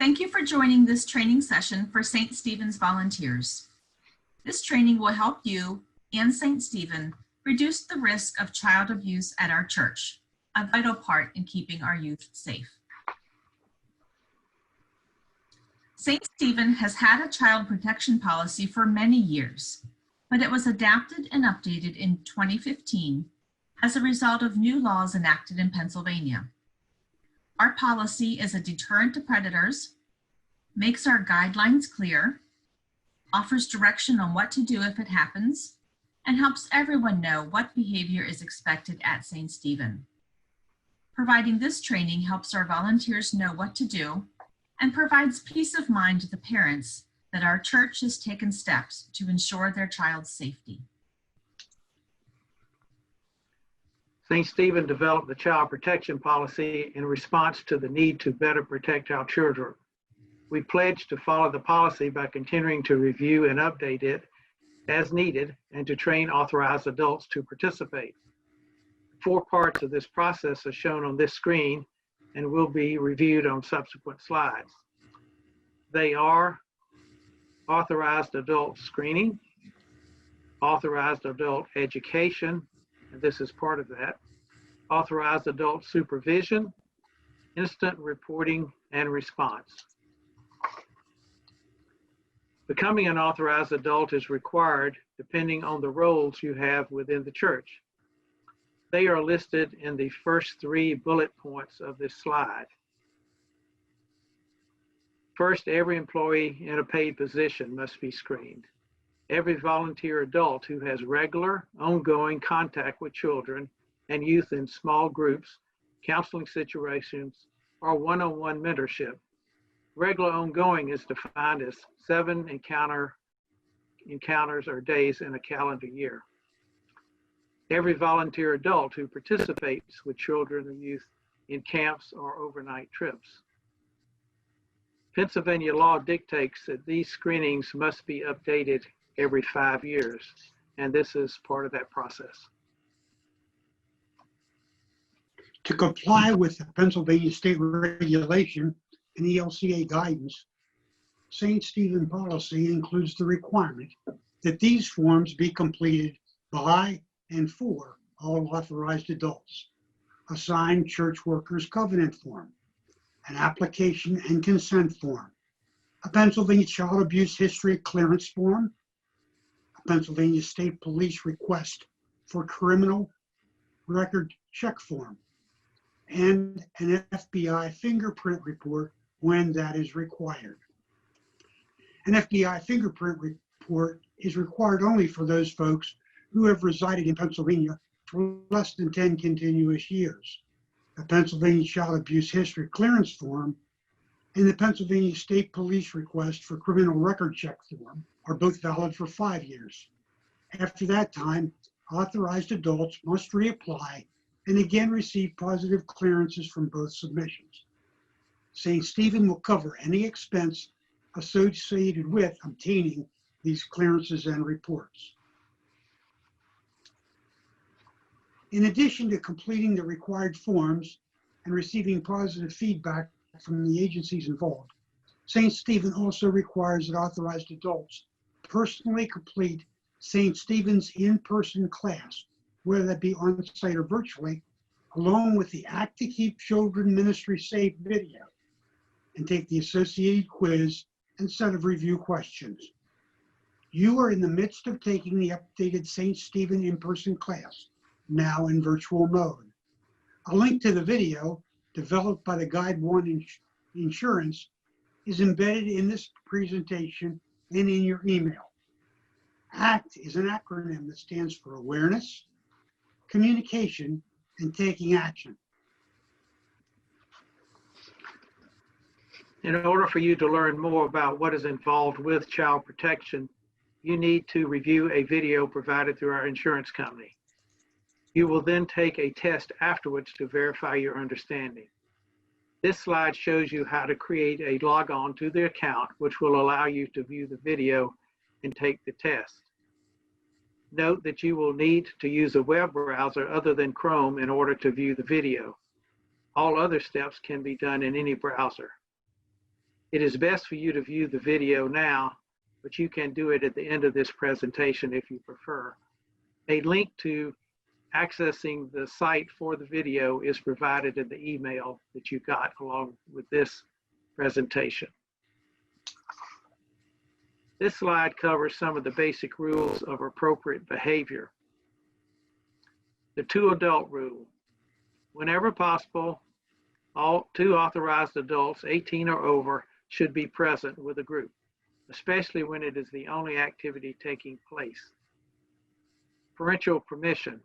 Thank you for joining this training session for St. Stephen's volunteers. This training will help you and St. Stephen reduce the risk of child abuse at our church, a vital part in keeping our youth safe. St. Stephen has had a child protection policy for many years, but it was adapted and updated in 2015 as a result of new laws enacted in Pennsylvania. Our policy is a deterrent to predators, makes our guidelines clear, offers direction on what to do if it happens, and helps everyone know what behavior is expected at St. Stephen. Providing this training helps our volunteers know what to do and provides peace of mind to the parents that our church has taken steps to ensure their child's safety. St. Stephen developed the child protection policy in response to the need to better protect our children. We pledge to follow the policy by continuing to review and update it as needed and to train authorized adults to participate. 4 parts of this process are shown on this screen and will be reviewed on subsequent slides. They are authorized adult screening, authorized adult education, and this is part of that, authorized adult supervision, instant reporting and response. Becoming an authorized adult is required depending on the roles you have within the church. They are listed in the first 3 bullet points of this slide. First, every employee in a paid position must be screened. Every volunteer adult who has regular, ongoing contact with children and youth in small groups, counseling situations, or one-on-one mentorship. Regular ongoing is defined as 7 encounters or days in a calendar year. Every volunteer adult who participates with children or youth in camps or overnight trips. Pennsylvania law dictates that these screenings must be updated every 5 years, and this is part of that process. To comply with the Pennsylvania state regulation and ELCA guidance, St. Stephen policy includes the requirement that these forms be completed by and for all authorized adults: a signed church workers covenant form, an application and consent form, a Pennsylvania child abuse history clearance form, a Pennsylvania State Police request for criminal record check form, and an FBI fingerprint report when that is required. An FBI fingerprint report is required only for those folks who have resided in Pennsylvania for less than 10 continuous years. The Pennsylvania Child Abuse History Clearance Form and the Pennsylvania State Police request for criminal record check form are both valid for 5 years. After that time, authorized adults must reapply and again receive positive clearances from both submissions. St. Stephen will cover any expense associated with obtaining these clearances and reports. In addition to completing the required forms and receiving positive feedback from the agencies involved, St. Stephen also requires that authorized adults personally complete St. Stephen's in-person class, whether that be on-site or virtually, along with the Act to Keep Children Ministry Safe video, and take the associated quiz and set of review questions. You are in the midst of taking the updated St. Stephen in-person class, now in virtual mode. A link to the video, developed by the Guide 1 Insurance, is embedded in this presentation and in your email. ACT is an acronym that stands for Awareness, Communication, and Taking Action. In order for you to learn more about what is involved with child protection, you need to review a video provided through our insurance company. You will then take a test afterwards to verify your understanding. This slide shows you how to create a logon to the account, which will allow you to view the video and take the test. Note that you will need to use a web browser other than Chrome in order to view the video. All other steps can be done in any browser. It is best for you to view the video now, but you can do it at the end of this presentation if you prefer. A link to accessing the site for the video is provided in the email that you got along with this presentation. This slide covers some of the basic rules of appropriate behavior. The two-adult rule. Whenever possible, all 2 authorized adults 18 or over should be present with a group, especially when it is the only activity taking place. Parental permission.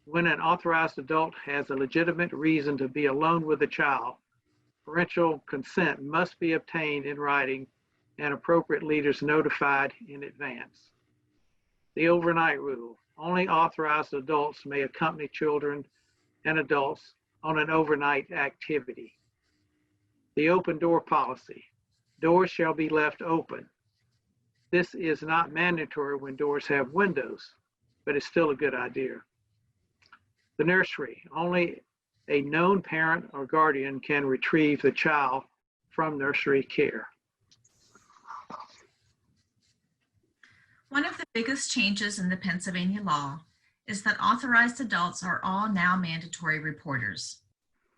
When an authorized adult has a legitimate reason to be alone with a child, parental consent must be obtained in writing and appropriate leaders notified in advance. The overnight rule. Only authorized adults may accompany children and adults on an overnight activity. The open door policy. Doors shall be left open. This is not mandatory when doors have windows, but it's still a good idea. The nursery. Only a known parent or guardian can retrieve the child from nursery care. One of the biggest changes in the Pennsylvania law is that authorized adults are all now mandatory reporters.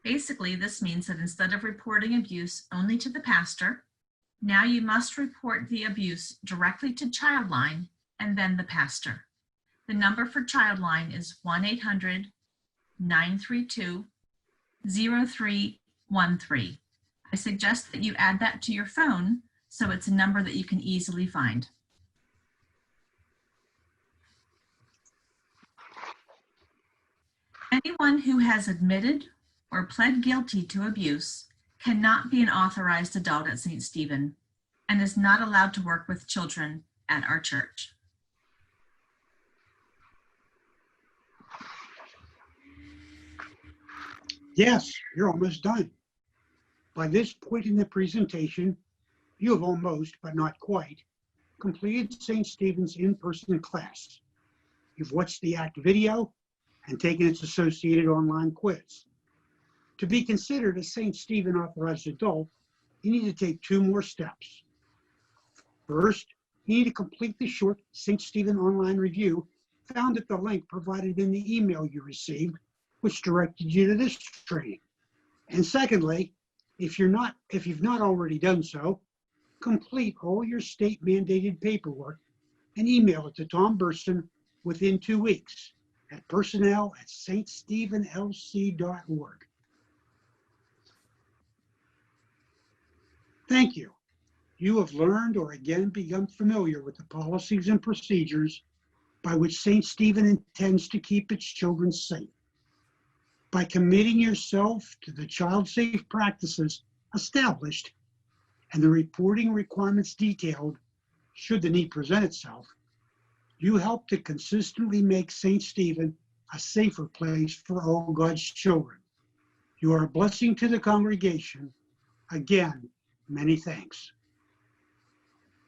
Basically, this means that instead of reporting abuse only to the pastor, now you must report the abuse directly to Childline and then the pastor. The number for Childline is 1-800-932-0313. I suggest that you add that to your phone so it's a number that you can easily find. Anyone who has admitted or pled guilty to abuse cannot be an authorized adult at St. Stephen and is not allowed to work with children at our church. Yes, you're almost done. By this point in the presentation, you have almost, but not quite, completed St. Stephen's in-person class. You've watched the ACT video and taken its associated online quiz. To be considered a St. Stephen authorized adult, you need to take 2 more steps. First, you need to complete the short St. Stephen online review found at the link provided in the email you received, which directed you to this training. And secondly, if you've not already done so, complete all your state mandated paperwork and email it to Tom Burson within 2 weeks at personnel@ststephenlc.org. Thank you. You have learned or again become familiar with the policies and procedures by which St. Stephen intends to keep its children safe. By committing yourself to the child-safe practices established and the reporting requirements detailed, should the need present itself, you help to consistently make St. Stephen a safer place for all God's children. You are a blessing to the congregation. Again, many thanks.